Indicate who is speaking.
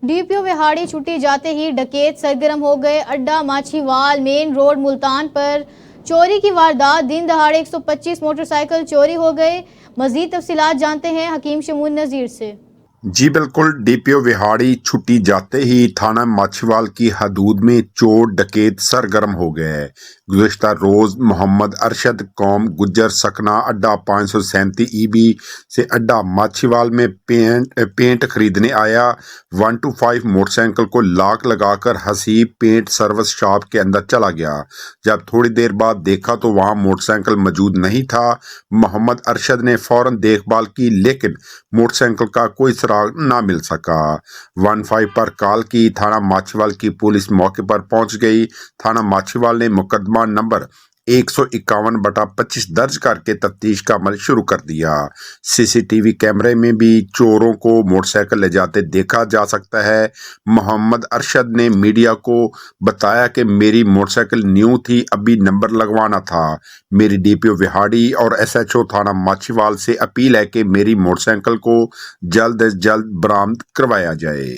Speaker 1: DPO Vehari چھٹی جاتے ہی ڈکیت سرگرم ہو گئے۔ اڈا ماچھیوال مین روڈ ملتان پر چوری کی واردات، دن دہاڑے 125 موٹر سائیکل چوری ہو گئے۔ مزید تفصیلات جانتے ہیں حکیم شمون نذیر سے۔
Speaker 2: جی بالکل، DPO وہاڑی چھٹی جاتے ہی تھانہ ماچھیوال کی حدود میں چور ڈکیت سرگرم ہو گئے۔ گزشتہ روز محمد ارشد قوم گجر سکنہ اڈا 537 EB سے اڈا ماچھیوال میں پینٹ خریدنے آیا۔ 125 موٹر سائیکل کو لاک لگا کر حسیب پینٹ سروس شاپ کے اندر چلا گیا۔ جب تھوڑی دیر بعد دیکھا تو وہاں موٹر سائیکل موجود نہیں تھا۔ محمد ارشد نے فوراً دیکھ بھال کی لیکن موٹر سائیکل کا کوئی سراغ نہ مل سکا۔ 15 پر کال کی تھانہ ماچھیوال کی پولیس موقع پر پہنچ گئی۔ تھانہ ماچھیوال نے مقدمہ نمبر 151/25 درج کر کے تفتیش کا عمل شروع کر دیا۔ CCTV کیمرے میں بھی چوروں کو موٹر سائیکل لے جاتے دیکھا جا سکتا ہے۔ محمد ارشد نے میڈیا کو بتایا کہ میری موٹر سائیکل نیو تھی، ابھی نمبر لگوانا تھا۔ میری DPO وہاڑی اور SHO تھانہ ماچھیوال سے اپیل ہے کہ میری موٹر سائیکل کو جلد از جلد برآمد کروایا جائے۔